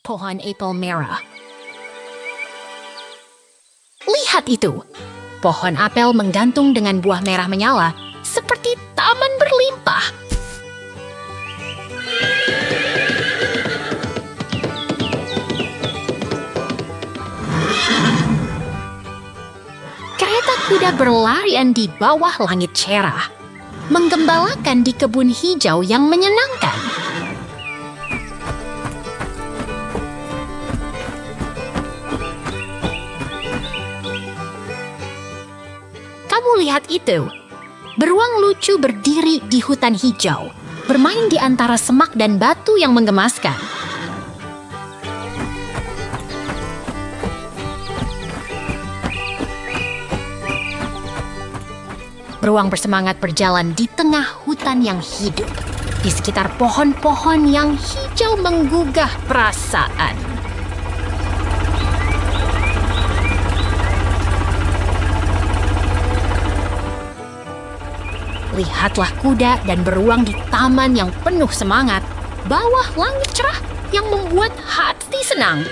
pohon apel merah. Lihat itu! Pohon apel menggantung dengan buah merah menyala, seperti taman berlimpah. Kereta kuda berlarian di bawah langit cerah, menggembalakan di kebun hijau yang menyenangkan. Kamu lihat itu? Beruang lucu berdiri di hutan hijau, bermain di antara semak dan batu yang menggemaskan. Beruang bersemangat berjalan di tengah hutan yang hidup, di sekitar pohon-pohon yang hijau menggugah perasaan. Lihatlah kuda dan beruang di taman yang penuh semangat, bawah langit cerah yang membuat hati senang.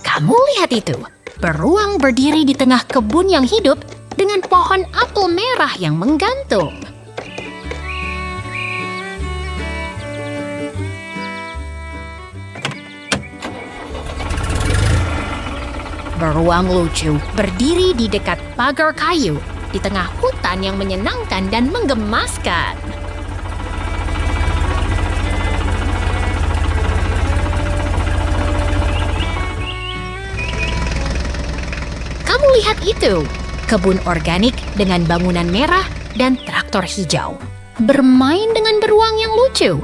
Kamu lihat itu, beruang berdiri di tengah kebun yang hidup dengan pohon apel merah yang menggantung. Beruang lucu berdiri di dekat pagar kayu di tengah hutan yang menyenangkan dan menggemaskan. Kamu lihat itu, kebun organik dengan bangunan merah dan traktor hijau, bermain dengan beruang yang lucu.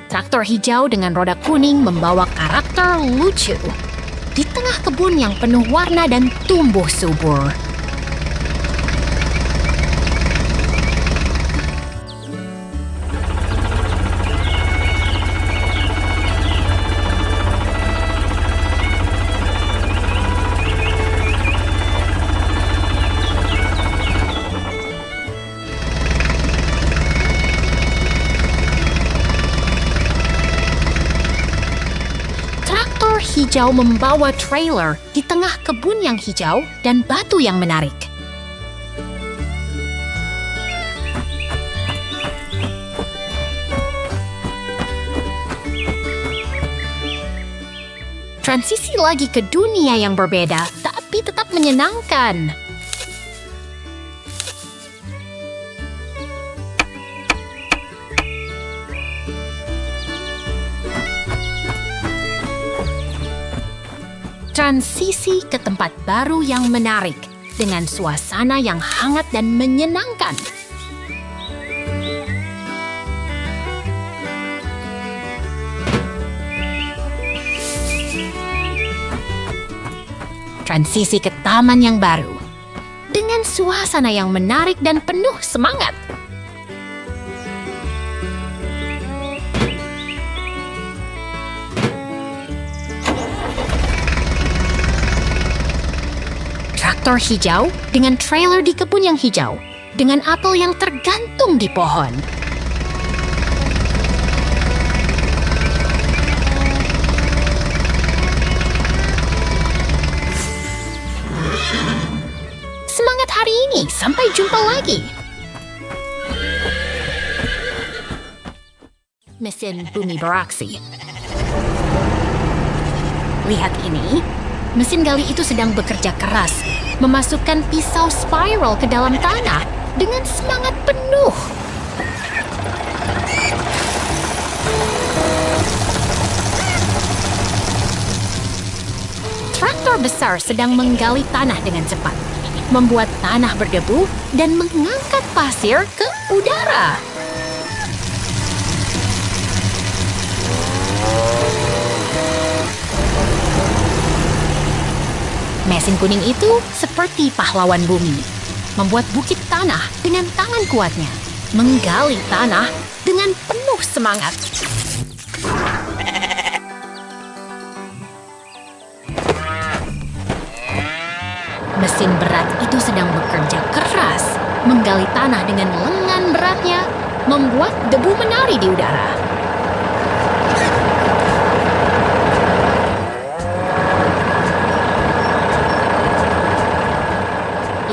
Traktor hijau dengan roda kuning membawa karakter lucu di tengah kebun yang penuh warna dan tumbuh subur. Hijau membawa trailer di tengah kebun yang hijau dan batu yang menarik. Transisi lagi ke dunia yang berbeda, tapi tetap menyenangkan. Transisi ke tempat baru yang menarik dengan suasana yang hangat dan menyenangkan. Transisi ke taman yang baru dengan suasana yang menarik dan penuh semangat. Traktor hijau dengan trailer di kebun yang hijau, dengan apel yang tergantung di pohon. Semangat hari ini, sampai jumpa lagi. Mesin bumi beraksi. Lihat ini, mesin gali itu sedang bekerja keras, memasukkan pisau spiral ke dalam tanah dengan semangat penuh. Traktor besar sedang menggali tanah dengan cepat, membuat tanah berdebu dan mengangkat pasir ke udara. Mesin kuning itu seperti pahlawan bumi, membuat bukit tanah dengan tangan kuatnya, menggali tanah dengan penuh semangat. Mesin berat itu sedang bekerja keras, menggali tanah dengan lengan beratnya, membuat debu menari di udara.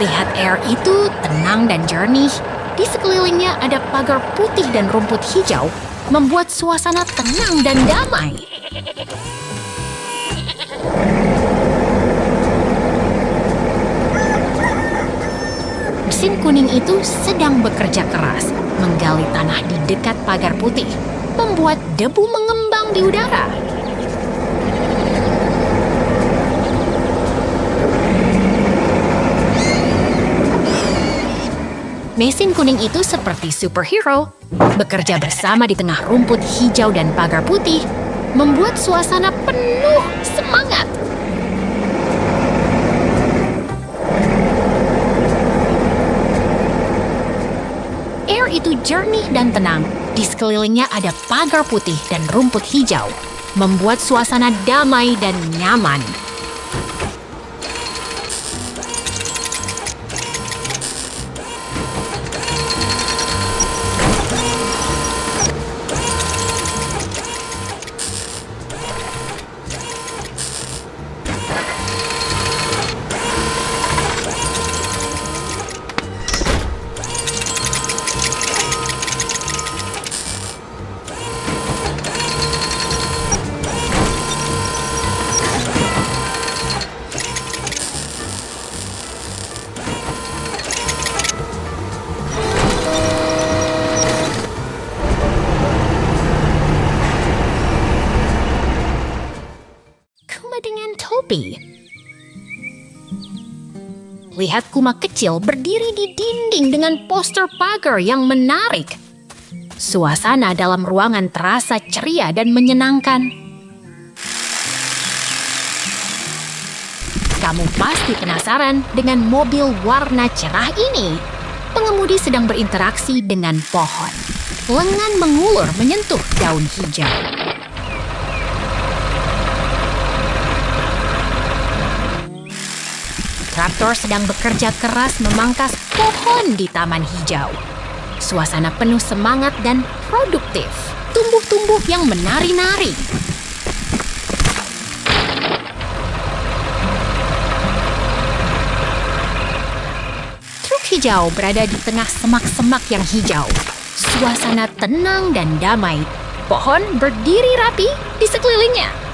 Lihat Air itu tenang dan jernih. Di sekelilingnya ada pagar putih dan rumput hijau, membuat suasana tenang dan damai. Mesin kuning itu sedang bekerja keras, menggali tanah di dekat pagar putih, membuat debu mengembang di udara. Mesin kuning itu seperti superhero, bekerja bersama di tengah rumput hijau dan pagar putih, membuat suasana penuh semangat. Air itu jernih dan tenang. Di sekelilingnya ada pagar putih dan rumput hijau, membuat suasana damai dan nyaman. Dengan topi. Lihat Kuma kecil berdiri di dinding dengan poster pagar yang menarik. Suasana dalam ruangan terasa ceria dan menyenangkan. Kamu pasti penasaran dengan mobil warna cerah ini. Pengemudi sedang berinteraksi dengan pohon. Lengan mengulur menyentuh daun hijau. Traktor sedang bekerja keras memangkas pohon di taman hijau. Suasana penuh semangat dan produktif. Tumbuh-tumbuh yang menari-nari. Truk hijau berada di tengah semak-semak yang hijau. Suasana tenang dan damai. Pohon berdiri rapi di sekelilingnya.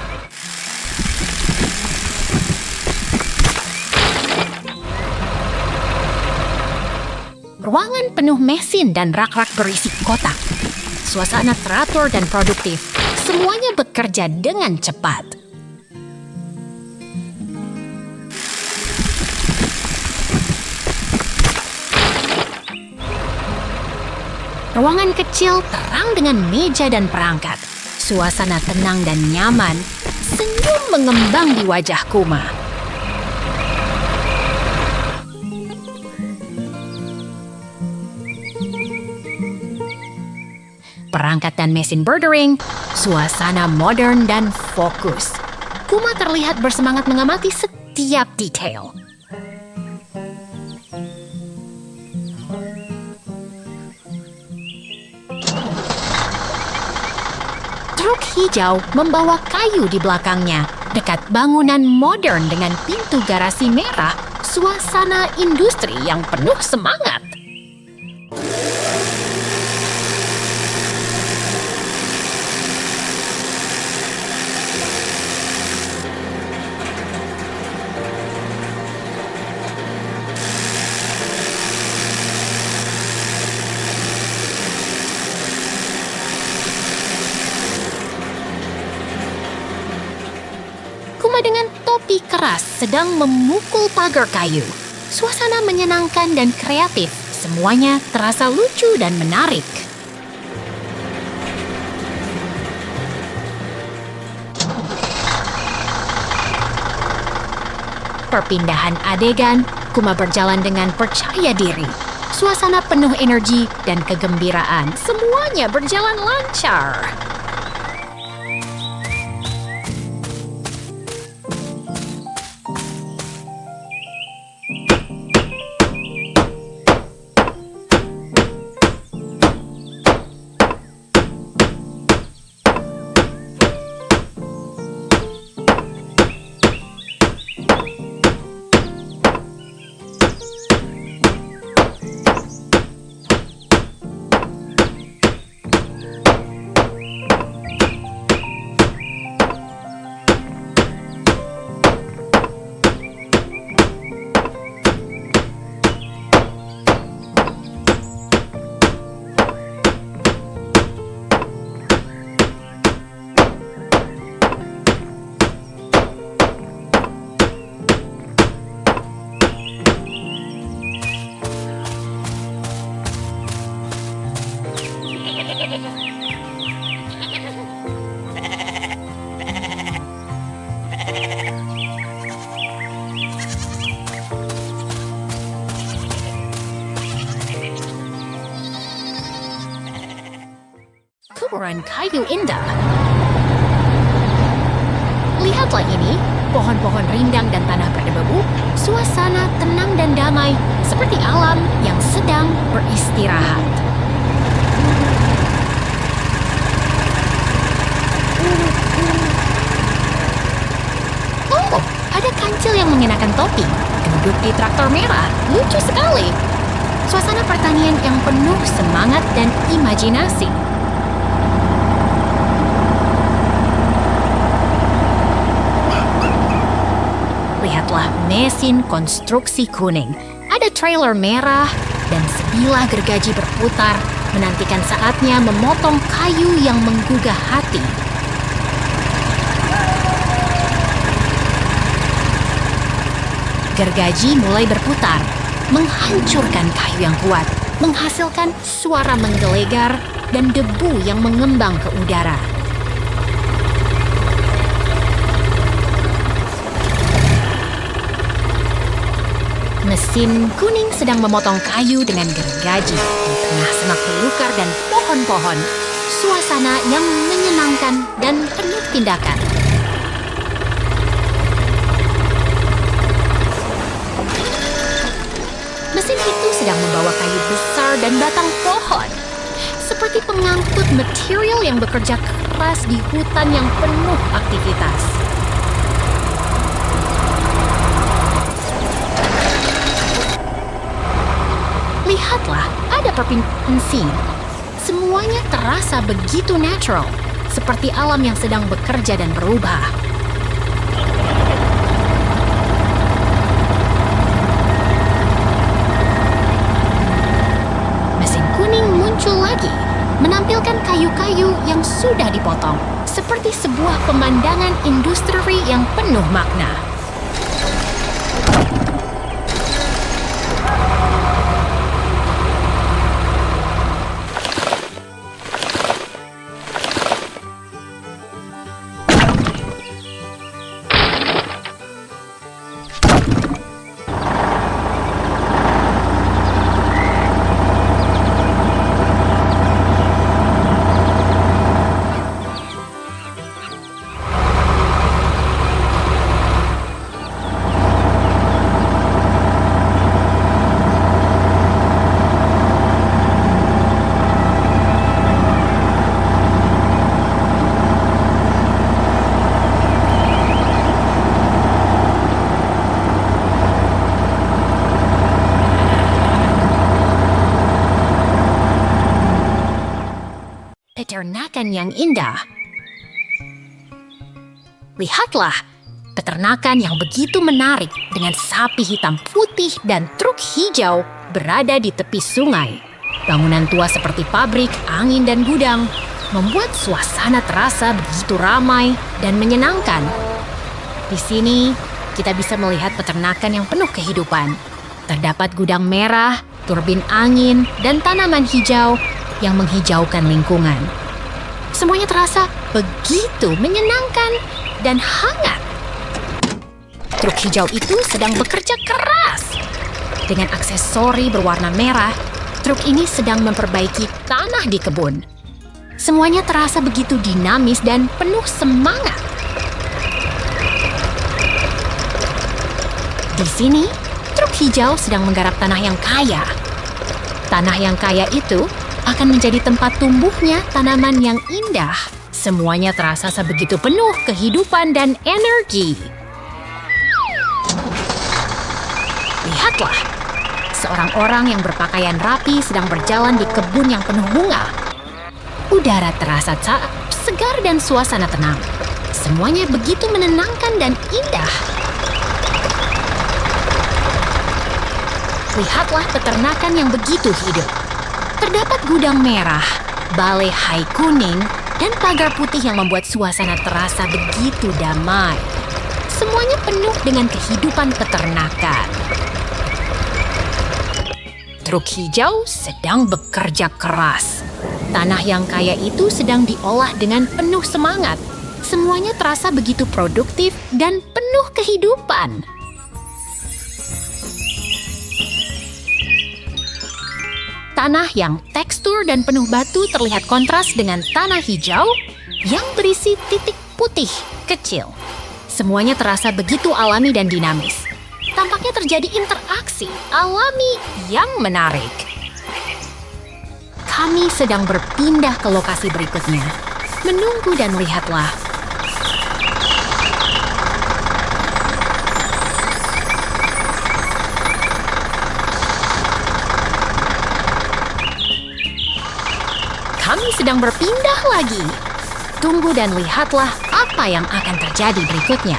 Ruangan penuh mesin dan rak-rak berisi kotak. Suasana teratur dan produktif. Semuanya bekerja dengan cepat. Ruangan kecil terang dengan meja dan perangkat. Suasana tenang dan nyaman. Senyum mengembang di wajah Kuma. Perangkat dan mesin bordering, suasana modern dan fokus. Kuma terlihat bersemangat mengamati setiap detail. Truk hijau membawa kayu di belakangnya, dekat bangunan modern dengan pintu garasi merah, suasana industri yang penuh semangat. Dengan topi keras sedang memukul pagar kayu. Suasana menyenangkan dan kreatif. Semuanya terasa lucu dan menarik. Perpindahan adegan, Kuma berjalan dengan percaya diri. Suasana penuh energi dan kegembiraan. Semuanya berjalan lancar. dan kayu indah. Lihatlah ini, pohon-pohon rindang dan tanah berdebu, suasana tenang dan damai seperti alam yang sedang beristirahat. Oh, ada kancil yang mengenakan topi, duduk di traktor merah, lucu sekali. Suasana pertanian yang penuh semangat dan imajinasi. Lihatlah mesin konstruksi kuning. Ada trailer merah dan sebilah gergaji berputar menantikan saatnya memotong kayu yang menggugah hati. Gergaji mulai berputar, menghancurkan kayu yang kuat, menghasilkan suara menggelegar dan debu yang mengembang ke udara. Mesin kuning sedang memotong kayu dengan gergaji di tengah semak belukar dan pohon-pohon. Suasana yang menyenangkan dan penuh tindakan. Mesin itu sedang membawa kayu besar dan batang pohon. Seperti pengangkut material yang bekerja keras di hutan yang penuh aktivitas. Lihatlah, ada perpindahan scene. Semuanya terasa begitu natural, seperti alam yang sedang bekerja dan berubah. Mesin kuning muncul lagi, menampilkan kayu-kayu yang sudah dipotong, seperti sebuah pemandangan industri yang penuh makna. Peternakan yang indah. Lihatlah, peternakan yang begitu menarik dengan sapi hitam putih dan truk hijau berada di tepi sungai. Bangunan tua seperti pabrik, angin, dan gudang membuat suasana terasa begitu ramai dan menyenangkan. Di sini, kita bisa melihat peternakan yang penuh kehidupan. Terdapat gudang merah, turbin angin, dan tanaman hijau yang menghijaukan lingkungan. Semuanya terasa begitu menyenangkan dan hangat. Truk hijau itu sedang bekerja keras. Dengan aksesori berwarna merah, truk ini sedang memperbaiki tanah di kebun. Semuanya terasa begitu dinamis dan penuh semangat. Di sini, truk hijau sedang menggarap tanah yang kaya. Tanah yang kaya itu akan menjadi tempat tumbuhnya tanaman yang indah. Semuanya terasa sebegitu penuh kehidupan dan energi. Lihatlah, seorang orang yang berpakaian rapi sedang berjalan di kebun yang penuh bunga. Udara terasa segar dan suasana tenang. Semuanya begitu menenangkan dan indah. Lihatlah peternakan yang begitu hidup. Terdapat gudang merah, balai hai kuning, dan pagar putih yang membuat suasana terasa begitu damai. Semuanya penuh dengan kehidupan peternakan. Truk hijau sedang bekerja keras. Tanah yang kaya itu sedang diolah dengan penuh semangat. Semuanya terasa begitu produktif dan penuh kehidupan. tanah yang tekstur dan penuh batu terlihat kontras dengan tanah hijau yang berisi titik putih kecil. Semuanya terasa begitu alami dan dinamis. Tampaknya terjadi interaksi alami yang menarik. Kami sedang berpindah ke lokasi berikutnya. Menunggu dan lihatlah. Kami sedang berpindah lagi. Tunggu dan lihatlah apa yang akan terjadi berikutnya.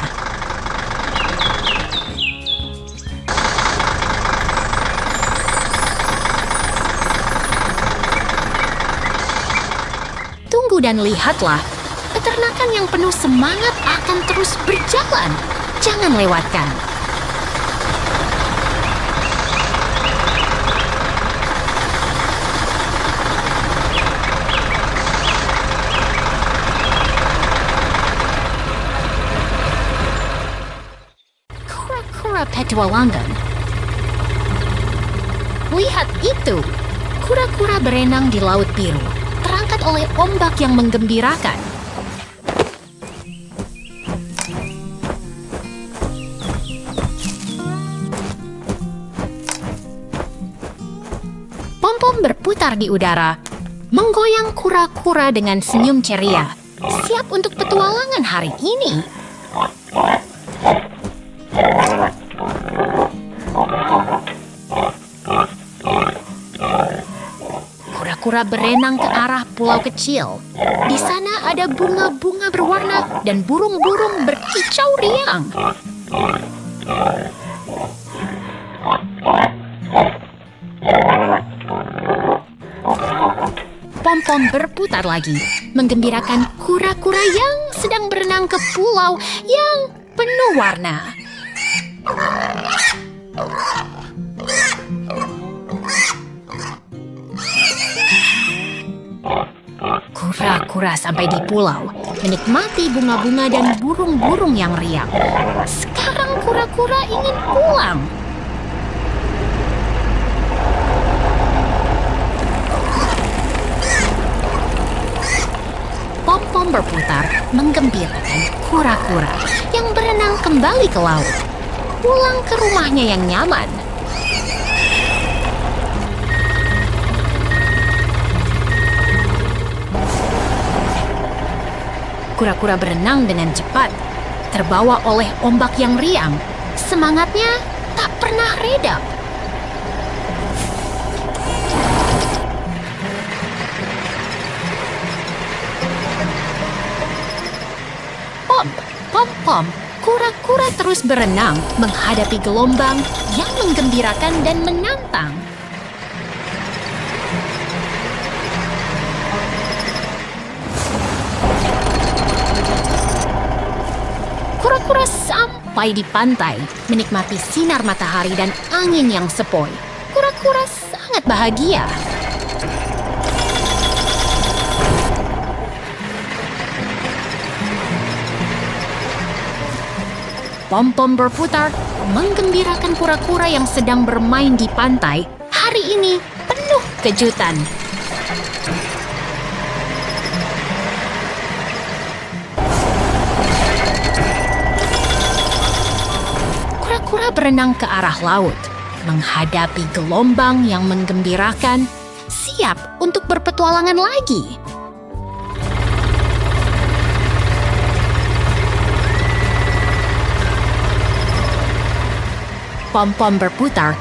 Tunggu dan lihatlah. Peternakan yang penuh semangat akan terus berjalan. Jangan lewatkan. Petualangan. Lihat itu, kura-kura berenang di laut biru, terangkat oleh ombak yang menggembirakan. Pom-pom berputar di udara, menggoyang kura-kura dengan senyum ceria, siap untuk petualangan hari ini. Kura-kura berenang ke arah pulau kecil. Di sana ada bunga-bunga berwarna dan burung-burung berkicau riang. Pom-pom berputar lagi, menggembirakan kura-kura yang sedang berenang ke pulau yang penuh warna. Kura-kura sampai di pulau, menikmati bunga-bunga dan burung-burung yang riang. Sekarang kura-kura ingin pulang. Pom-pom berputar, menggembirakan kura-kura yang berenang kembali ke laut. Pulang ke rumahnya yang nyaman. Kura-kura berenang dengan cepat, terbawa oleh ombak yang riang. Semangatnya tak pernah reda. Pom-pom, kura-kura terus berenang menghadapi gelombang yang menggembirakan dan menantang. Kura-kura sampai di pantai, menikmati sinar matahari dan angin yang sepoi. Kura-kura sangat bahagia. Pom-pom berputar, menggembirakan kura-kura yang sedang bermain di pantai. Hari ini penuh kejutan. Kura-kura berenang ke arah laut, menghadapi gelombang yang menggembirakan, siap untuk berpetualangan lagi. Pom-pom berputar,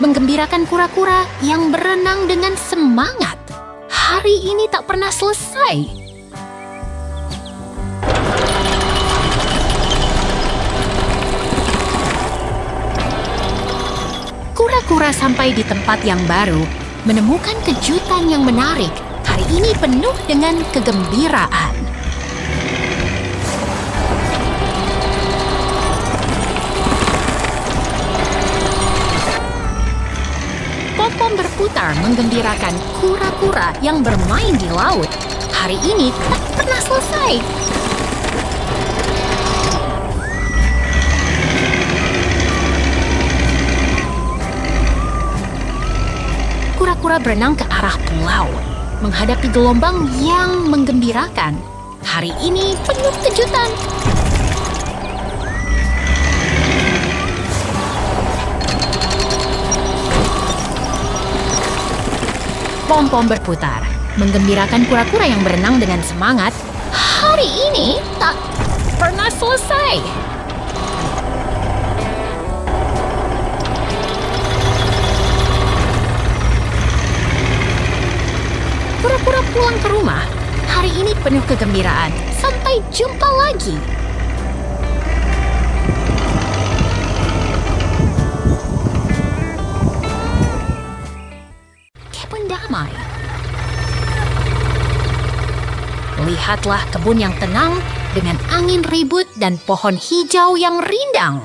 menggembirakan kura-kura yang berenang dengan semangat. Hari ini tak pernah selesai. Kura-kura sampai di tempat yang baru, menemukan kejutan yang menarik. Hari ini penuh dengan kegembiraan. Pom-pom berputar menggembirakan kura-kura yang bermain di laut. Hari ini tak pernah selesai. Kura-kura pura-pura berenang ke arah pulau, menghadapi gelombang yang menggembirakan. Hari ini penuh kejutan. Pom-pom berputar, menggembirakan kura-kura yang berenang dengan semangat. Hari ini tak pernah selesai. Kura-kura pulang ke rumah. Hari ini penuh kegembiraan. Sampai jumpa lagi. Kebun damai. Lihatlah kebun yang tenang dengan angin ribut dan pohon hijau yang rindang.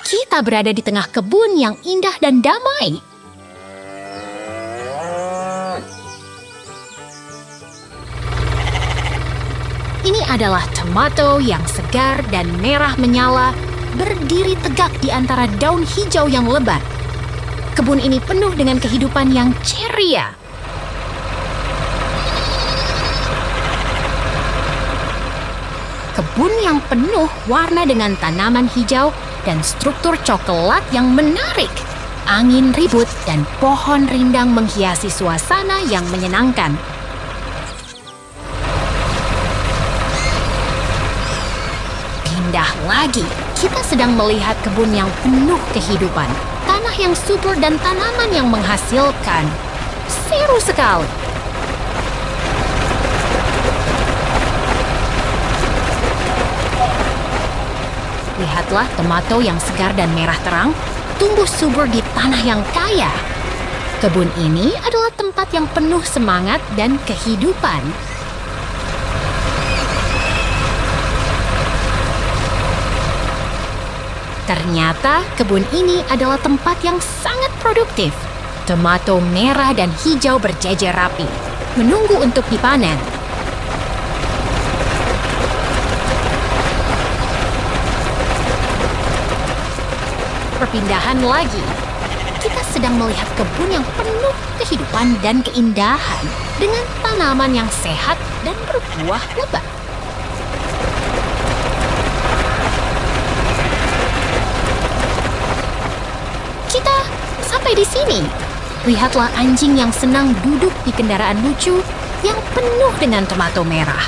Kita berada di tengah kebun yang indah dan damai. Ini adalah tomato yang segar dan merah menyala, berdiri tegak di antara daun hijau yang lebat. Kebun ini penuh dengan kehidupan yang ceria. Kebun yang penuh warna dengan tanaman hijau dan struktur coklat yang menarik. Angin ribut dan pohon rindang menghiasi suasana yang menyenangkan. Indah lagi, kita sedang melihat kebun yang penuh kehidupan, tanah yang subur dan tanaman yang menghasilkan. Seru sekali. Lihatlah tomato yang segar dan merah terang, tumbuh subur di tanah yang kaya. Kebun ini adalah tempat yang penuh semangat dan kehidupan. Ternyata kebun ini adalah tempat yang sangat produktif. Tomato merah dan hijau berjejer rapi, menunggu untuk dipanen. Perpindahan lagi. Kita sedang melihat kebun yang penuh kehidupan dan keindahan dengan tanaman yang sehat dan berbuah lebat. Kita sampai di sini. Lihatlah anjing yang senang duduk di kendaraan lucu yang penuh dengan tomato merah.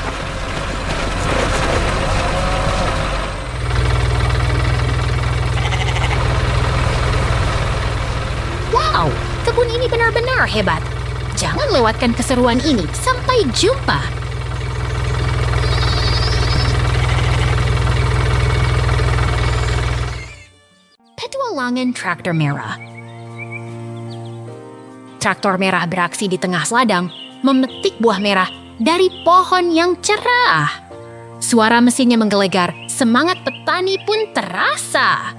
Wow, kebun ini benar-benar hebat. Jangan lewatkan keseruan ini. Sampai jumpa. Petualangan traktor merah. Traktor merah beraksi di tengah ladang, memetik buah merah dari pohon yang cerah. Suara mesinnya menggelegar, semangat petani pun terasa.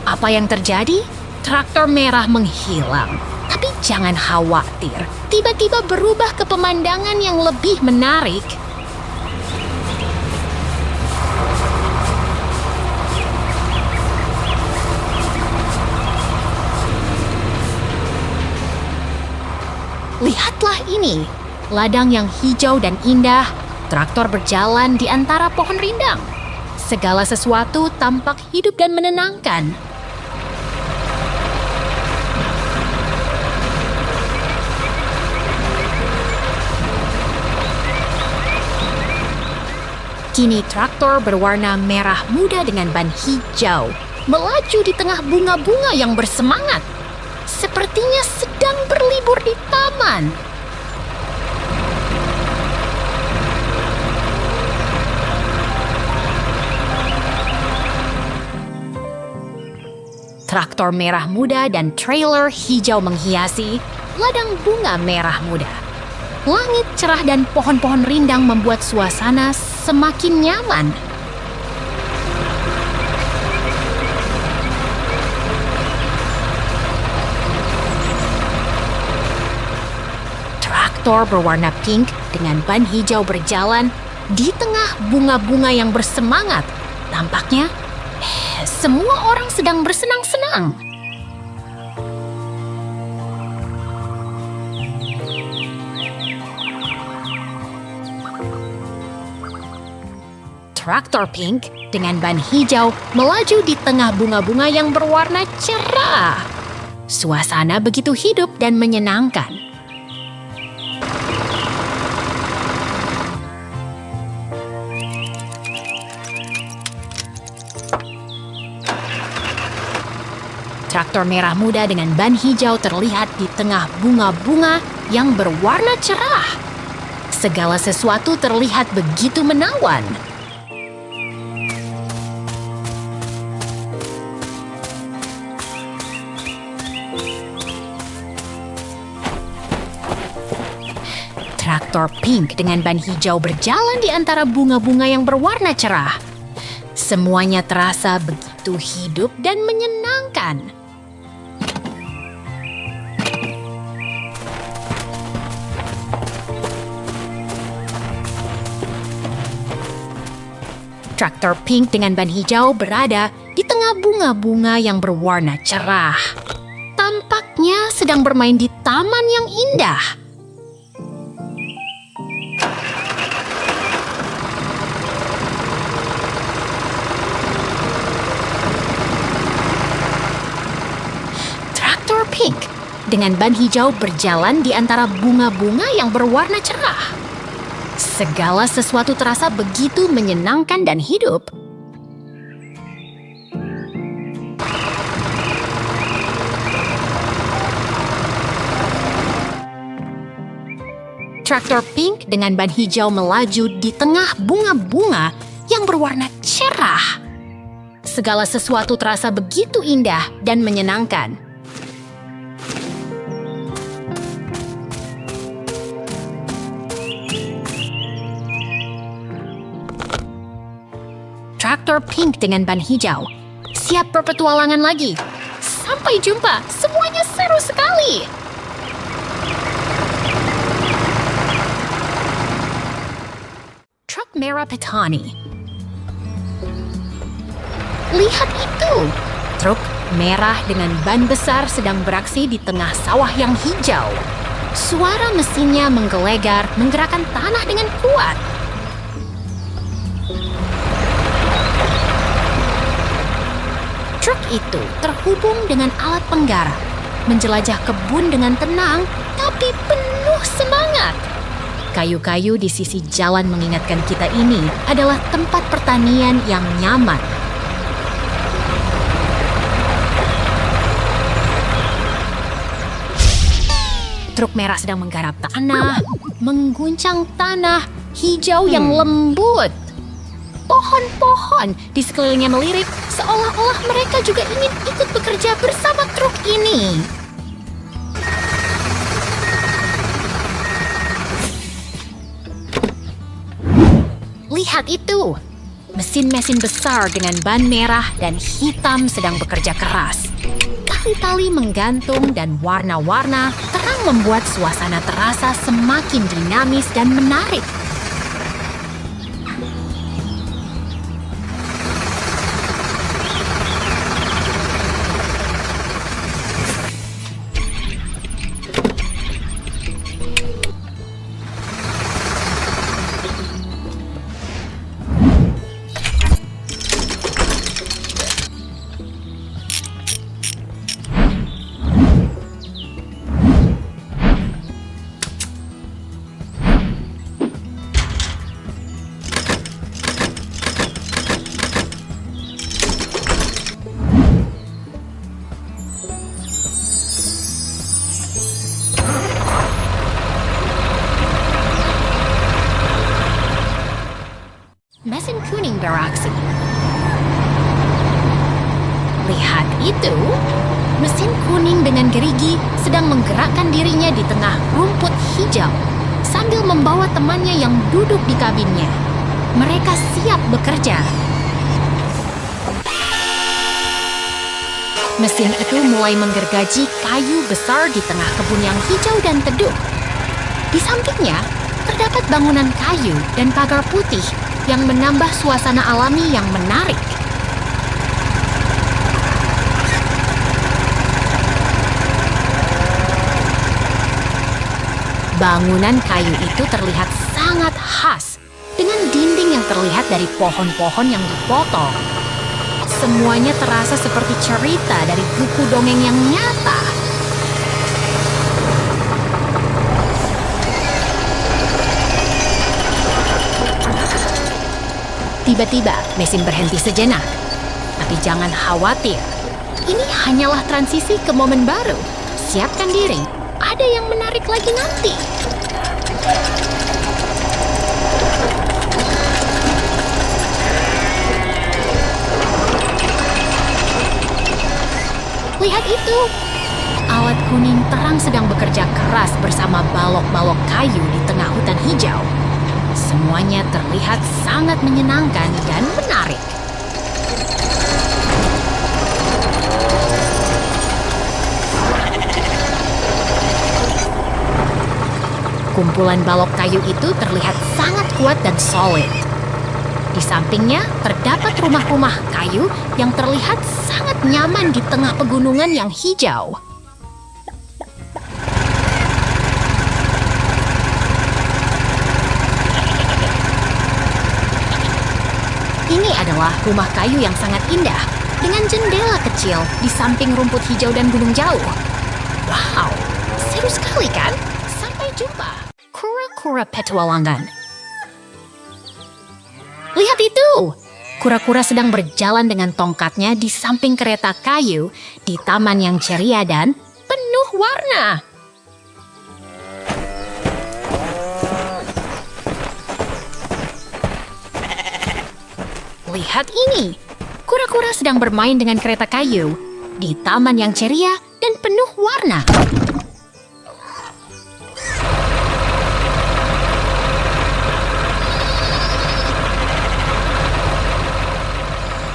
Apa yang terjadi? Traktor merah menghilang. Tapi jangan khawatir, tiba-tiba berubah ke pemandangan yang lebih menarik. Lihatlah ini, ladang yang hijau dan indah, traktor berjalan di antara pohon rindang. Segala sesuatu tampak hidup dan menenangkan. Kini traktor berwarna merah muda dengan ban hijau, melaju di tengah bunga-bunga yang bersemangat. Sepertinya sedang berlibur di taman. Traktor merah muda dan trailer hijau menghiasi ladang bunga merah muda. Langit cerah dan pohon-pohon rindang membuat suasana semakin nyaman. Traktor berwarna pink dengan ban hijau berjalan di tengah bunga-bunga yang bersemangat. Tampaknya semua orang sedang bersenang-senang. Traktor Pink dengan ban hijau melaju di tengah bunga-bunga yang berwarna cerah. Suasana begitu hidup dan menyenangkan. Traktor merah muda dengan ban hijau terlihat di tengah bunga-bunga yang berwarna cerah. Segala sesuatu terlihat begitu menawan. Traktor Pink dengan ban hijau berjalan di antara bunga-bunga yang berwarna cerah. Semuanya terasa begitu hidup dan menyenangkan. Traktor Pink dengan ban hijau berada di tengah bunga-bunga yang berwarna cerah. Tampaknya sedang bermain di taman yang indah. Traktor Pink dengan ban hijau berjalan di antara bunga-bunga yang berwarna cerah. Segala sesuatu terasa begitu menyenangkan dan hidup. Traktor Pink dengan ban hijau melaju di tengah bunga-bunga yang berwarna cerah. Segala sesuatu terasa begitu indah dan menyenangkan. Traktor Pink dengan ban hijau siap berpetualangan lagi. Sampai jumpa, semuanya seru sekali. Truk merah petani. Lihat itu, truk merah dengan ban besar sedang beraksi di tengah sawah yang hijau. Suara mesinnya menggelegar, menggerakkan tanah dengan kuat. Truk itu terhubung dengan alat penggarap, menjelajah kebun dengan tenang tapi penuh semangat. Kayu-kayu di sisi jalan mengingatkan kita ini adalah tempat pertanian yang nyaman. Truk merah sedang menggarap tanah, mengguncang tanah hijau yang lembut. Pohon-pohon di sekelilingnya melirik seolah-olah mereka juga ingin ikut bekerja bersama truk ini. Lihat itu, mesin-mesin besar dengan ban merah dan hitam sedang bekerja keras. Tali-tali menggantung dan warna-warna terang membuat suasana terasa semakin dinamis dan menarik. Mesin kuning beraksi. Lihat itu, mesin kuning dengan gerigi sedang menggerakkan dirinya di tengah rumput hijau sambil membawa temannya yang duduk di kabinnya. Mereka siap bekerja. Mesin itu mulai menggergaji kayu besar di tengah kebun yang hijau dan teduh. Di sampingnya, terdapat bangunan kayu dan pagar putih yang menambah suasana alami yang menarik. Bangunan kayu itu terlihat sangat khas, dengan dinding yang terlihat dari pohon-pohon yang dipotong. Semuanya terasa seperti cerita dari buku dongeng yang nyata. Tiba-tiba, mesin berhenti sejenak. Tapi jangan khawatir, ini hanyalah transisi ke momen baru. Siapkan diri, ada yang menarik lagi nanti. Lihat itu! Alat kuning terang sedang bekerja keras bersama balok-balok kayu di tengah hutan hijau. Semuanya terlihat sangat menyenangkan dan menarik. Kumpulan balok kayu itu terlihat sangat kuat dan solid. Di sampingnya terdapat rumah-rumah kayu yang terlihat sangat nyaman di tengah pegunungan yang hijau. Ini adalah rumah kayu yang sangat indah, dengan jendela kecil di samping rumput hijau dan gunung jauh. Wow, seru sekali kan? Sampai jumpa. Kura-kura petualangan. Lihat itu! Kura-kura sedang berjalan dengan tongkatnya di samping kereta kayu di taman yang ceria dan penuh warna. Lihat ini! Kura-kura sedang bermain dengan kereta kayu di taman yang ceria dan penuh warna.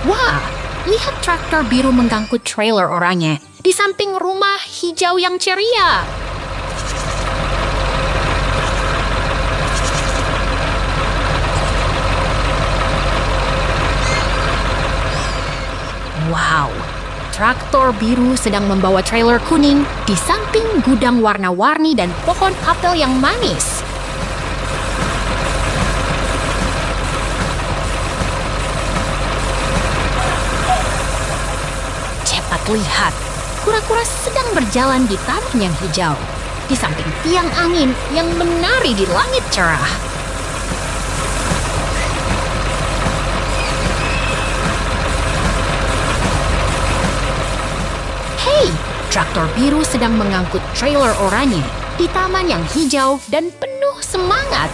Wah, lihat traktor biru mengangkut trailer oranye di samping rumah hijau yang ceria. Wow, traktor biru sedang membawa trailer kuning di samping gudang warna-warni dan pohon apel yang manis. Lihat, kura-kura sedang berjalan di taman yang hijau, di samping tiang angin yang menari di langit cerah. Hei, traktor biru sedang mengangkut trailer oranye di taman yang hijau dan penuh semangat.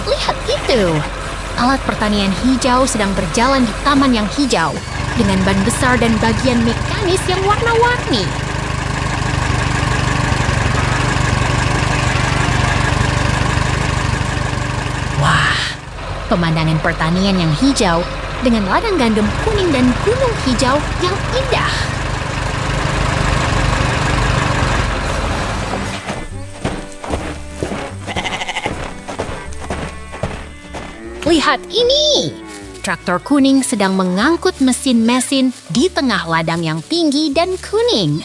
Lihat itu! Alat pertanian hijau sedang berjalan di taman yang hijau dengan ban besar dan bagian mekanis yang warna-warni. Wah, pemandangan pertanian yang hijau dengan ladang gandum kuning dan gunung hijau yang indah. Lihat ini! Traktor kuning sedang mengangkut mesin-mesin di tengah ladang yang tinggi dan kuning.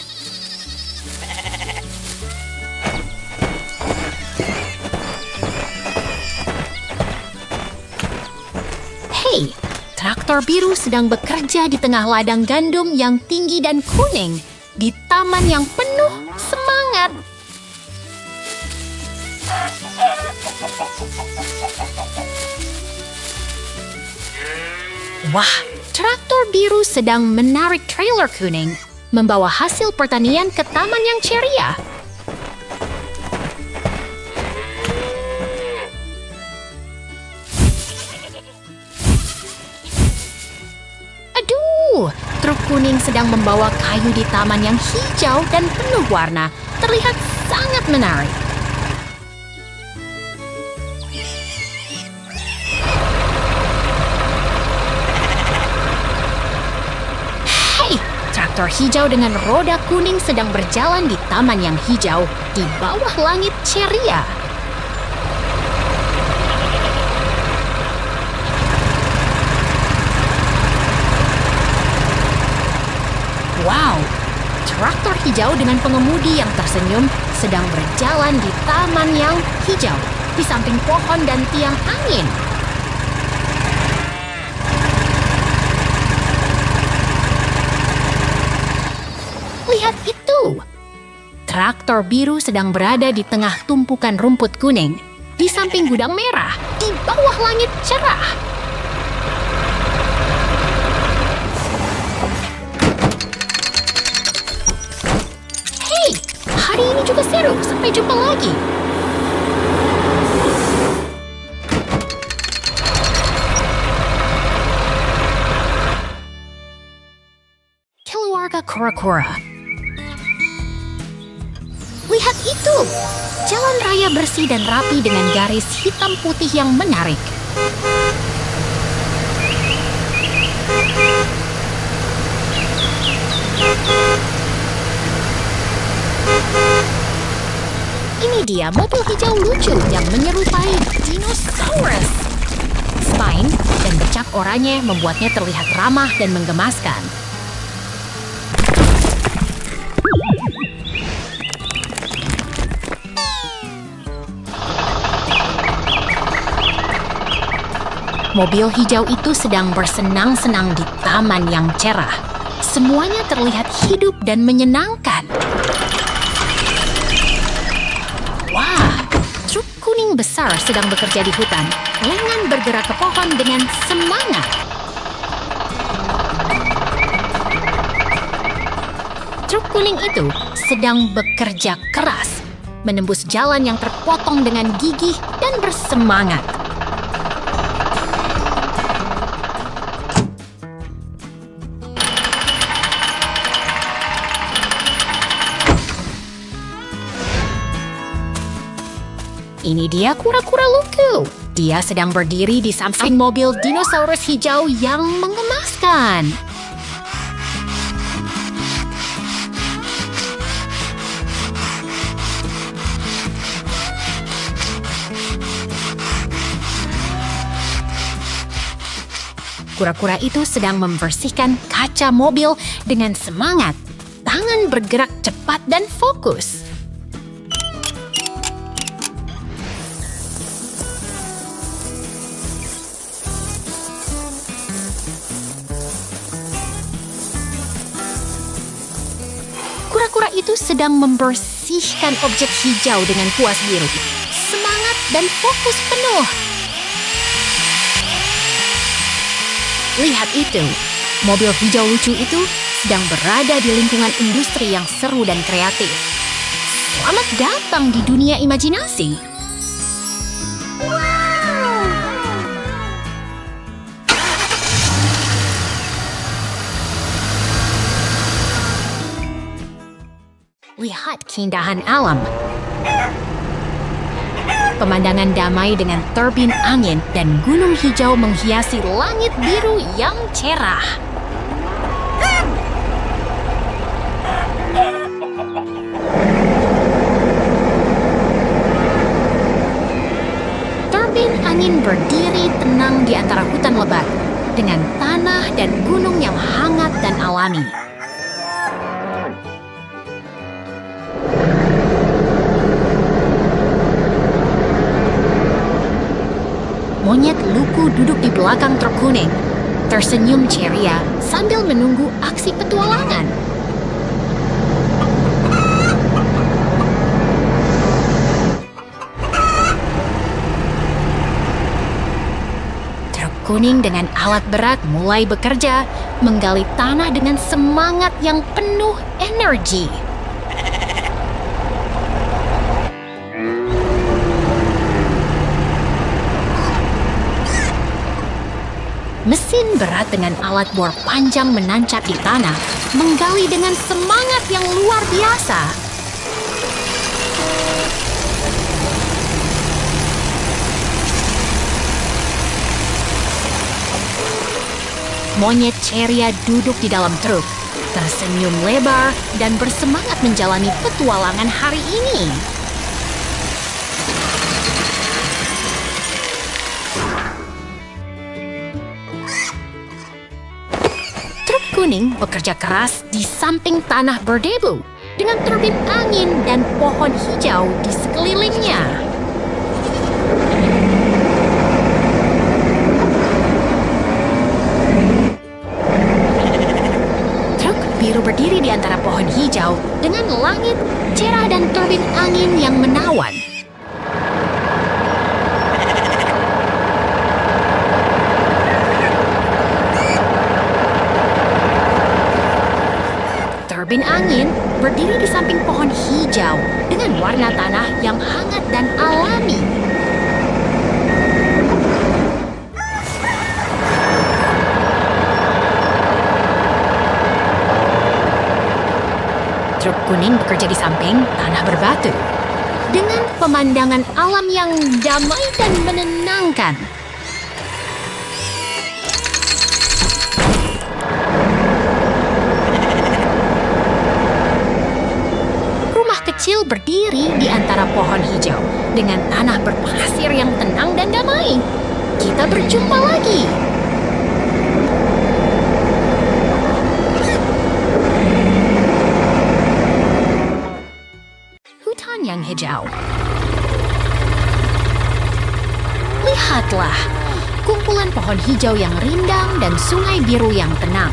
Hei, traktor biru sedang bekerja di tengah ladang gandum yang tinggi dan kuning di taman yang penuh semangat. Wah, traktor biru sedang menarik trailer kuning, membawa hasil pertanian ke taman yang ceria. Aduh, truk kuning sedang membawa kayu di taman yang hijau dan penuh warna, terlihat sangat menarik. Traktor hijau dengan roda kuning sedang berjalan di taman yang hijau di bawah langit ceria. Wow, traktor hijau dengan pengemudi yang tersenyum sedang berjalan di taman yang hijau di samping pohon dan tiang angin. Lihat itu! Traktor biru sedang berada di tengah tumpukan rumput kuning, di samping gudang merah, di bawah langit cerah. Hei, hari ini juga seru. Sampai jumpa lagi. Keluarga kura-kura. Lihat itu! Jalan raya bersih dan rapi dengan garis hitam putih yang menarik. Ini dia mobil hijau lucu yang menyerupai dinosaurus. Spine dan bercak oranye membuatnya terlihat ramah dan menggemaskan. Mobil hijau itu sedang bersenang-senang di taman yang cerah. Semuanya terlihat hidup dan menyenangkan. Wah, truk kuning besar sedang bekerja di hutan. Lengan bergerak ke pohon dengan semangat. Truk kuning itu sedang bekerja keras, menembus jalan yang terpotong dengan gigih dan bersemangat. Ini dia kura-kura lucu. Dia sedang berdiri di samping mobil dinosaurus hijau yang menggemaskan. Kura-kura itu sedang membersihkan kaca mobil dengan semangat. Tangan bergerak cepat dan fokus. Kura-kura itu sedang membersihkan objek hijau dengan puas diri. Semangat dan fokus penuh. Lihat itu, mobil hijau lucu itu sedang berada di lingkungan industri yang seru dan kreatif. Selamat datang di dunia imajinasi. Lihat keindahan alam. Pemandangan damai dengan turbin angin dan gunung hijau menghiasi langit biru yang cerah. Turbin angin berdiri tenang di antara hutan lebat dengan tanah dan gunung yang hangat dan alami. Monyet luku duduk di belakang truk kuning, tersenyum ceria sambil menunggu aksi petualangan. Truk kuning dengan alat berat mulai bekerja, menggali tanah dengan semangat yang penuh energi. Mesin berat dengan alat bor panjang menancap di tanah, menggali dengan semangat yang luar biasa. Monyet ceria duduk di dalam truk, tersenyum lebar dan bersemangat menjalani petualangan hari ini. Truk kuning bekerja keras di samping tanah berdebu dengan turbin angin dan pohon hijau di sekelilingnya. Truk biru berdiri di antara pohon hijau dengan langit cerah dan turbin angin yang menawan. Turbin angin berdiri di samping pohon hijau dengan warna tanah yang hangat dan alami. Truk kuning bekerja di samping tanah berbatu dengan pemandangan alam yang damai dan menenangkan. Kecil berdiri di antara pohon hijau dengan tanah berpasir yang tenang dan damai. Kita berjumpa lagi. Hutan yang hijau. Lihatlah, kumpulan pohon hijau yang rindang dan sungai biru yang tenang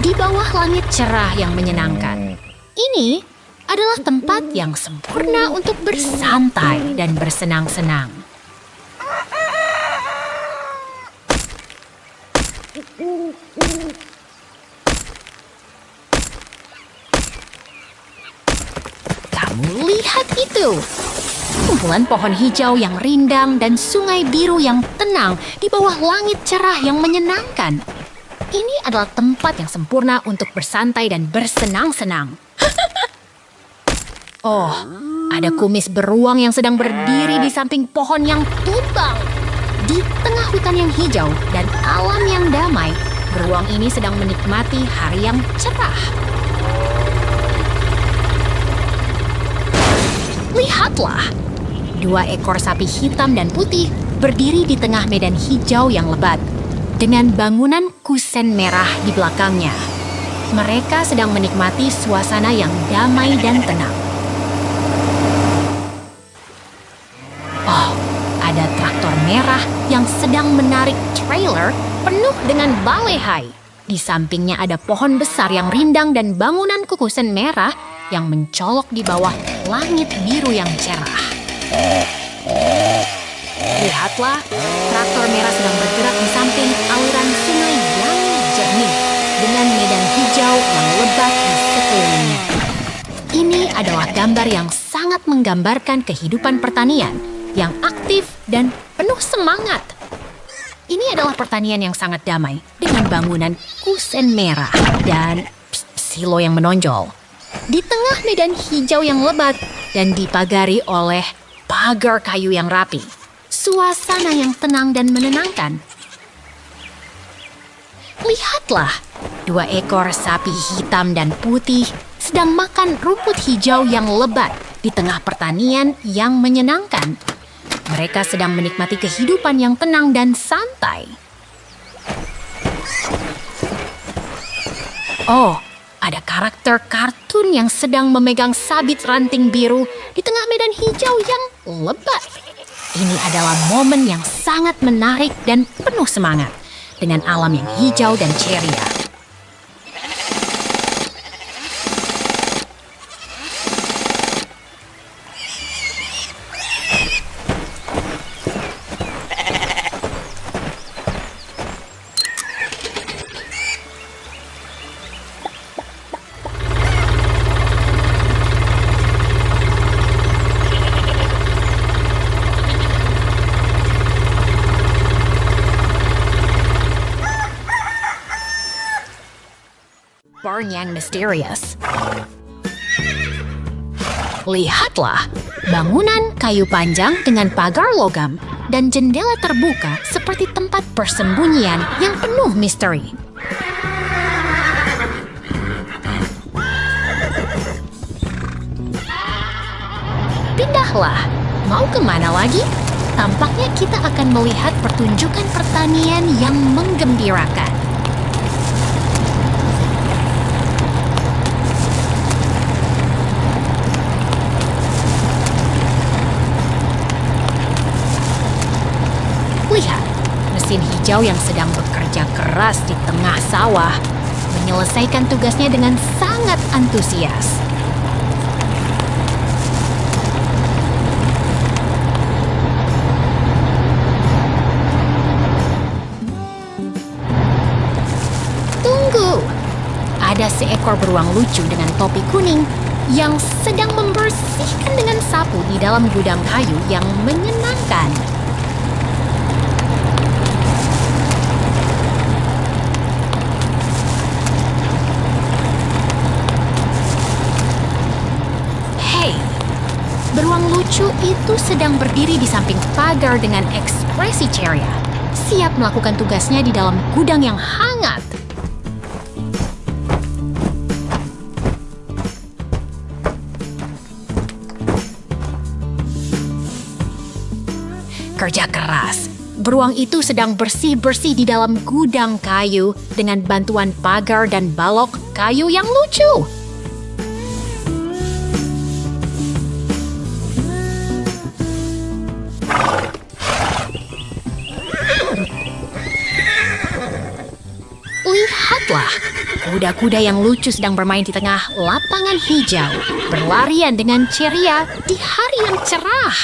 di bawah langit cerah yang menyenangkan. Ini adalah tempat yang sempurna untuk bersantai dan bersenang-senang. Kamu lihat itu! Kumpulan pohon hijau yang rindang dan sungai biru yang tenang di bawah langit cerah yang menyenangkan. Ini adalah tempat yang sempurna untuk bersantai dan bersenang-senang. Oh, ada kumis beruang yang sedang berdiri di samping pohon yang tumbang. Di tengah hutan yang hijau dan alam yang damai, beruang ini sedang menikmati hari yang cerah. Lihatlah, 2 ekor sapi hitam dan putih berdiri di tengah medan hijau yang lebat, dengan bangunan kusen merah di belakangnya. Mereka sedang menikmati suasana yang damai dan tenang. Ada traktor merah yang sedang menarik trailer penuh dengan balehai. Di sampingnya ada pohon besar yang rindang dan bangunan kukusen merah yang mencolok di bawah langit biru yang cerah. Lihatlah, traktor merah sedang bergerak di samping aliran sungai yang jernih dengan medan hijau yang lebat di sekelilingnya. Ini adalah gambar yang sangat menggambarkan kehidupan pertanian yang aktif dan penuh semangat. Ini adalah pertanian yang sangat damai dengan bangunan kusen merah dan silo yang menonjol. Di tengah medan hijau yang lebat dan dipagari oleh pagar kayu yang rapi. Suasana yang tenang dan menenangkan. Lihatlah, 2 ekor sapi hitam dan putih sedang makan rumput hijau yang lebat di tengah pertanian yang menyenangkan. Mereka sedang menikmati kehidupan yang tenang dan santai. Oh, ada karakter kartun yang sedang memegang sabit ranting biru di tengah medan hijau yang lebat. Ini adalah momen yang sangat menarik dan penuh semangat dengan alam yang hijau dan ceria. Barn yang misterius. Lihatlah, bangunan kayu panjang dengan pagar logam dan jendela terbuka seperti tempat persembunyian yang penuh misteri. Baiklah, mau kemana lagi? Tampaknya kita akan melihat pertunjukan pertanian yang menggembirakan. Lihat, mesin hijau yang sedang bekerja keras di tengah sawah menyelesaikan tugasnya dengan sangat antusias. Tunggu! Ada seekor beruang lucu dengan topi kuning yang sedang membersihkan dengan sapu di dalam gudang kayu yang menyenangkan. Beruang lucu itu sedang berdiri di samping pagar dengan ekspresi ceria, siap melakukan tugasnya di dalam gudang yang hangat. Kerja keras. Beruang itu sedang bersih-bersih di dalam gudang kayu dengan bantuan pagar dan balok kayu yang lucu. Lihatlah, kuda-kuda yang lucu sedang bermain di tengah lapangan hijau, berlarian dengan ceria di hari yang cerah.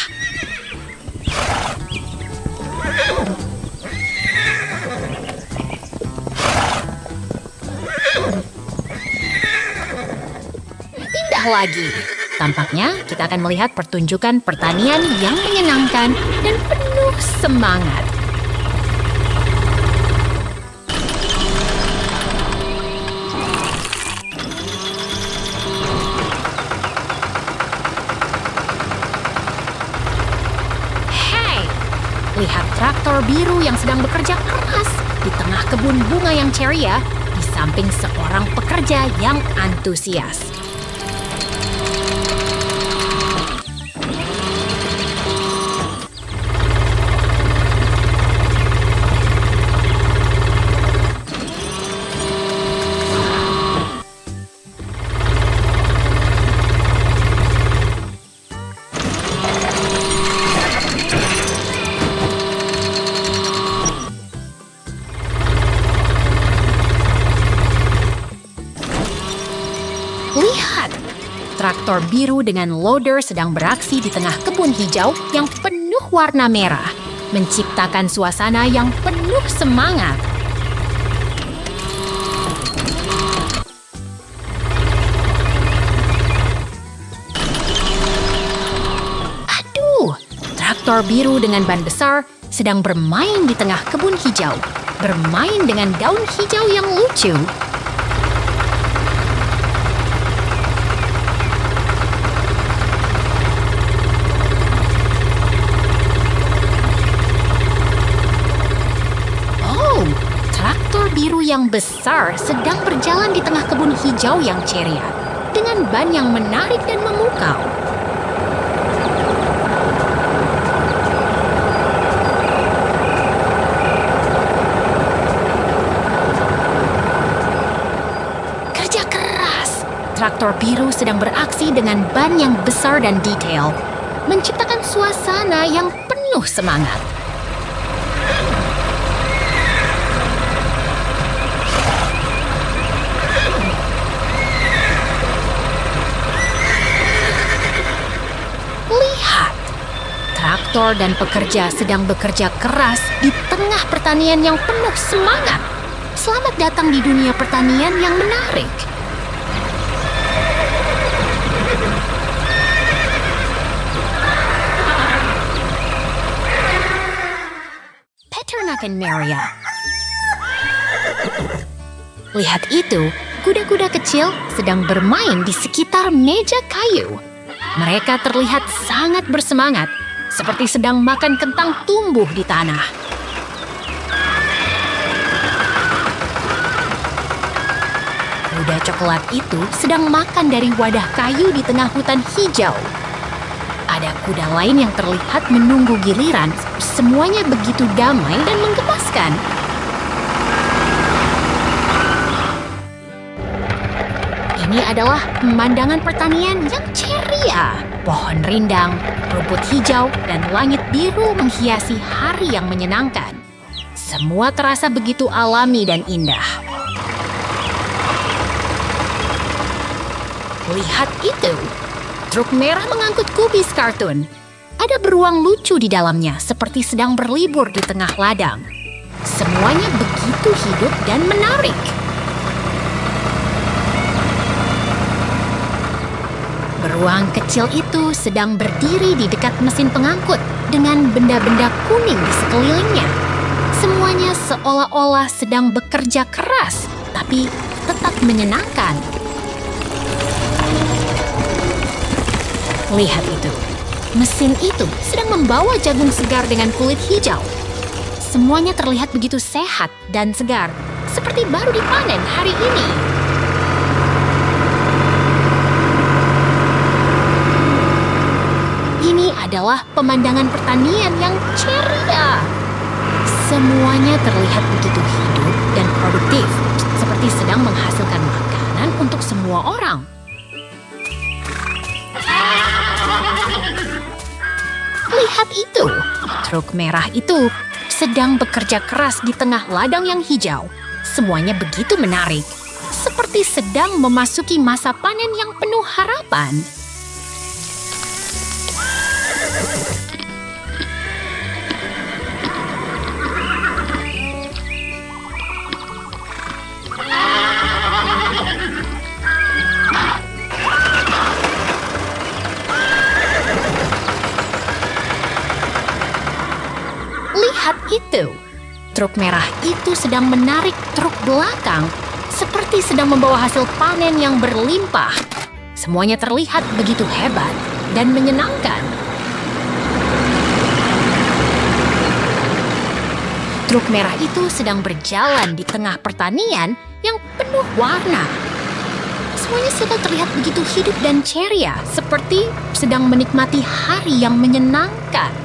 Indah lagi. Tampaknya kita akan melihat pertunjukan pertanian yang menyenangkan dan penuh semangat. Lihat traktor biru yang sedang bekerja keras di tengah kebun bunga yang ceria di samping seorang pekerja yang antusias. Lihat, traktor biru dengan loader sedang beraksi di tengah kebun hijau yang penuh warna merah, menciptakan suasana yang penuh semangat. Aduh, traktor biru dengan ban besar sedang bermain di tengah kebun hijau, bermain dengan daun hijau yang lucu. Biru yang besar sedang berjalan di tengah kebun hijau yang ceria dengan ban yang menarik dan memukau. Kerja keras. Traktor biru sedang beraksi dengan ban yang besar dan detail, menciptakan suasana yang penuh semangat. Traktor dan pekerja sedang bekerja keras di tengah pertanian yang penuh semangat. Selamat datang di dunia pertanian yang menarik. Peternakan Maria. Lihat itu, kuda-kuda kecil sedang bermain di sekitar meja kayu. Mereka terlihat sangat bersemangat, seperti sedang makan kentang tumbuh di tanah. Kuda coklat itu sedang makan dari wadah kayu di tengah hutan hijau. Ada ada kuda lain yang terlihat menunggu giliran. Semuanya begitu damai dan menggemaskan. Ini adalah pemandangan pertanian yang ceria. Pohon rindang, rumput hijau, dan langit biru menghiasi hari yang menyenangkan. Semua terasa begitu alami dan indah. Lihat itu, truk merah mengangkut kubis kartun. Ada beruang lucu di dalamnya, seperti sedang berlibur di tengah ladang. Semuanya begitu hidup dan menarik. Beruang kecil itu sedang berdiri di dekat mesin pengangkut dengan benda-benda kuning di sekelilingnya. Semuanya seolah-olah sedang bekerja keras, tapi tetap menyenangkan. Lihat itu, mesin itu sedang membawa jagung segar dengan kulit hijau. Semuanya terlihat begitu sehat dan segar, seperti baru dipanen hari ini. Ini adalah pemandangan pertanian yang ceria. Semuanya terlihat begitu hidup dan produktif, seperti sedang menghasilkan makanan untuk semua orang. Lihat itu, truk merah itu sedang bekerja keras di tengah ladang yang hijau. Semuanya begitu menarik, seperti sedang memasuki masa panen yang penuh harapan. Lihat itu, truk merah itu sedang menarik truk belakang, seperti sedang membawa hasil panen yang berlimpah. Semuanya terlihat begitu hebat dan menyenangkan. Truk merah itu sedang berjalan di tengah pertanian yang penuh warna. Semuanya sedang terlihat begitu hidup dan ceria, seperti sedang menikmati hari yang menyenangkan.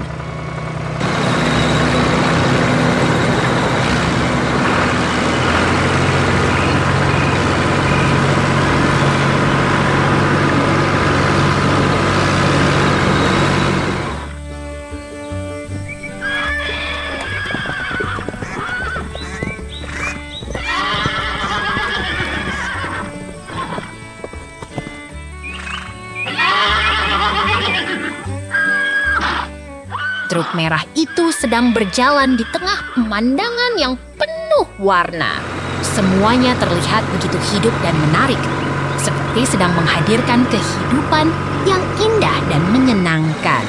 Truk merah itu sedang berjalan di tengah pemandangan yang penuh warna. Semuanya terlihat begitu hidup dan menarik, seperti sedang menghadirkan kehidupan yang indah dan menyenangkan.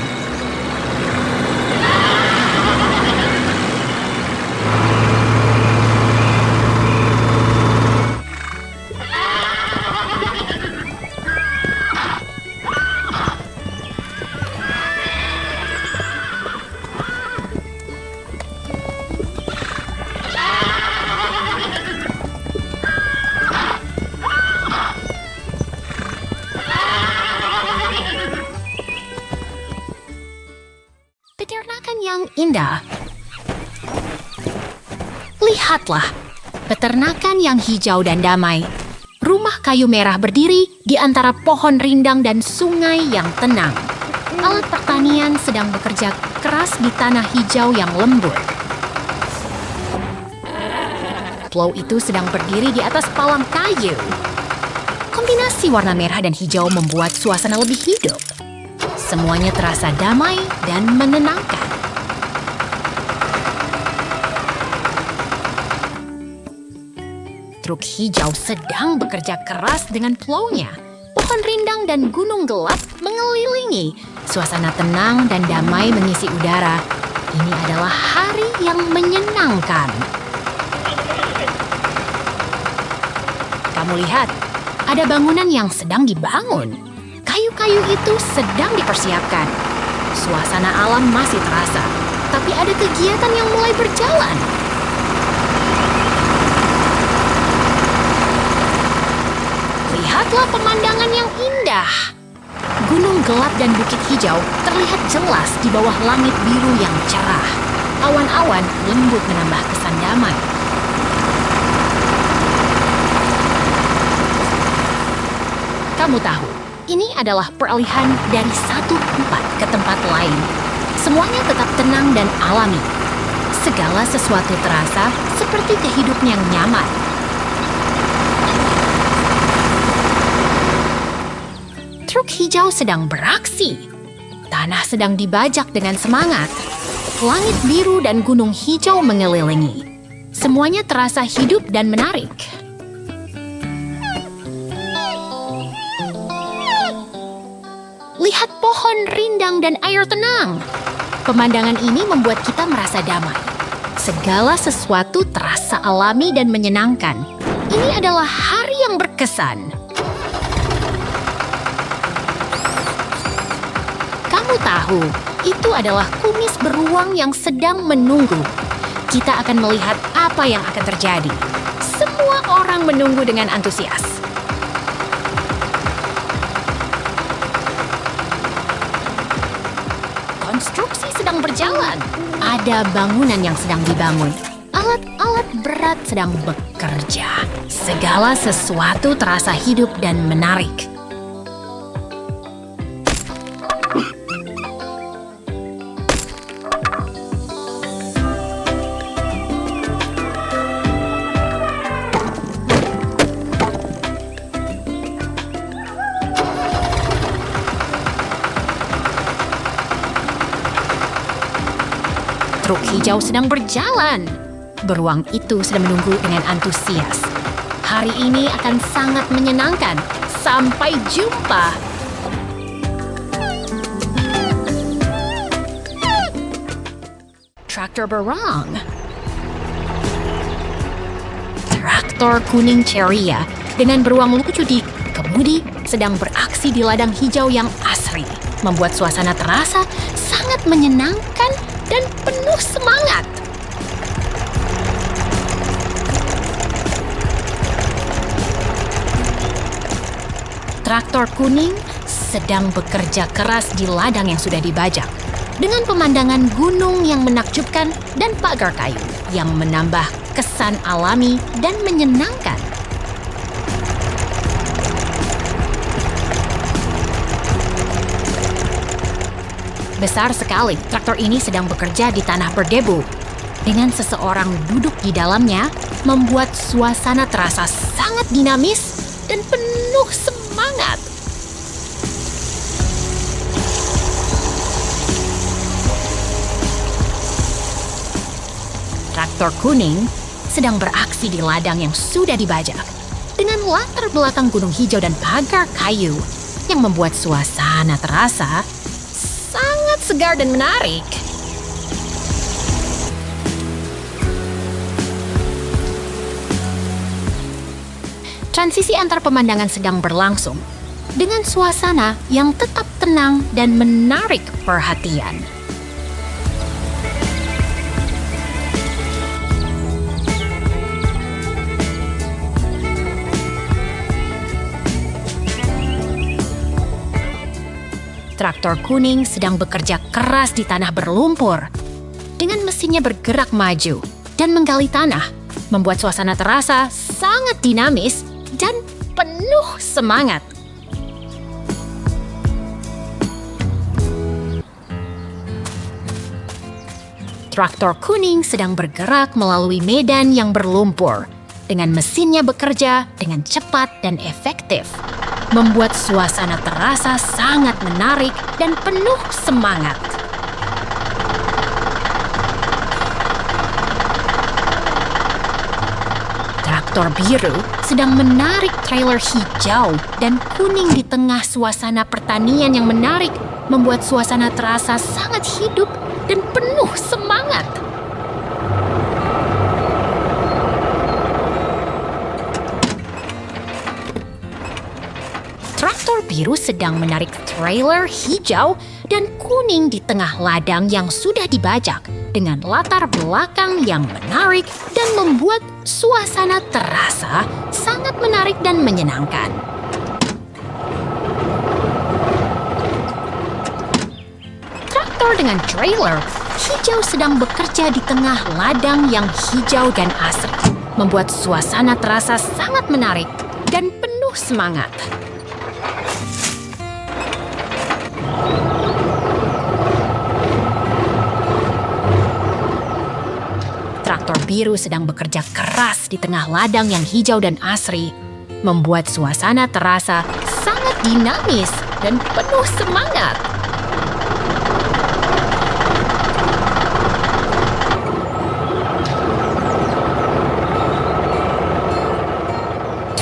Peternakan yang indah. Lihatlah, peternakan yang hijau dan damai. Rumah kayu merah berdiri di antara pohon rindang dan sungai yang tenang. Alat pertanian sedang bekerja keras di tanah hijau yang lembut. Plow itu sedang berdiri di atas palang kayu. Kombinasi warna merah dan hijau membuat suasana lebih hidup. Semuanya terasa damai dan menenangkan. Truk hijau sedang bekerja keras dengan plow-nya. Pohon rindang dan gunung gelap mengelilingi. Suasana tenang dan damai mengisi udara. Ini adalah hari yang menyenangkan. Kamu lihat, ada bangunan yang sedang dibangun. Kayu-kayu itu sedang dipersiapkan. Suasana alam masih terasa, tapi ada kegiatan yang mulai berjalan. Lihatlah pemandangan yang indah. Gunung gelap dan bukit hijau terlihat jelas di bawah langit biru yang cerah. Awan-awan lembut menambah kesan damai. Kamu tahu, ini adalah peralihan dari satu tempat ke tempat lain. Semuanya tetap tenang dan alami. Segala sesuatu terasa seperti kehidupan yang nyaman. Truk hijau sedang beraksi. Tanah sedang dibajak dengan semangat. Langit biru dan gunung hijau mengelilingi. Semuanya terasa hidup dan menarik. Lihat pohon rindang dan air tenang. Pemandangan ini membuat kita merasa damai. Segala sesuatu terasa alami dan menyenangkan. Ini adalah hari yang berkesan. Kamu tahu, itu adalah kumis beruang yang sedang menunggu. Kita akan melihat apa yang akan terjadi. Semua orang menunggu dengan antusias. Konstruksi sedang berjalan. Ada bangunan yang sedang dibangun. Alat-alat berat sedang bekerja. Segala sesuatu terasa hidup dan menarik. Truk hijau sedang berjalan. Beruang itu sedang menunggu dengan antusias. Hari ini akan sangat menyenangkan. Sampai jumpa. Traktor berang. Traktor kuning ceria dengan beruang lucu di kemudi sedang beraksi di ladang hijau yang asri, membuat suasana terasa sangat menyenangkan dan penuh semangat. Traktor kuning sedang bekerja keras di ladang yang sudah dibajak, dengan pemandangan gunung yang menakjubkan dan pagar kayu yang menambah kesan alami dan menyenangkan. Besar sekali, traktor ini sedang bekerja di tanah berdebu. Dengan seseorang duduk di dalamnya, membuat suasana terasa sangat dinamis dan penuh semangat. Traktor kuning sedang beraksi di ladang yang sudah dibajak, dengan latar belakang gunung hijau dan pagar kayu yang membuat suasana terasa sangat segar dan menarik. Transisi antar pemandangan sedang berlangsung, dengan suasana yang tetap tenang dan menarik perhatian. Traktor kuning sedang bekerja keras di tanah berlumpur. Dengan mesinnya bergerak maju dan menggali tanah, membuat suasana terasa sangat dinamis dan penuh semangat. Traktor kuning sedang bergerak melalui medan yang berlumpur, dengan mesinnya bekerja dengan cepat dan efektif, membuat suasana terasa sangat menarik dan penuh semangat. Traktor biru sedang menarik trailer hijau dan kuning di tengah suasana pertanian yang menarik, membuat suasana terasa sangat hidup dan penuh semangat. Traktor biru sedang menarik trailer hijau dan kuning di tengah ladang yang sudah dibajak, dengan latar belakang yang menarik dan membuat suasana terasa sangat menarik dan menyenangkan. traktor dengan trailer, Hijau sedang bekerja di tengah ladang yang hijau dan asri, membuat suasana terasa sangat menarik dan penuh semangat. Traktor biru sedang bekerja keras di tengah ladang yang hijau dan asri, membuat suasana terasa sangat dinamis dan penuh semangat.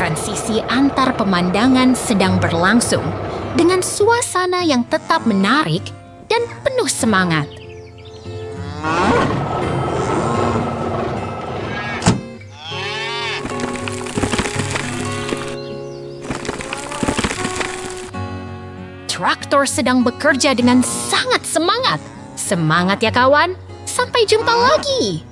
Transisi antar pemandangan sedang berlangsung dengan suasana yang tetap menarik dan penuh semangat. Traktor sedang bekerja dengan sangat semangat. Semangat ya kawan, sampai jumpa lagi.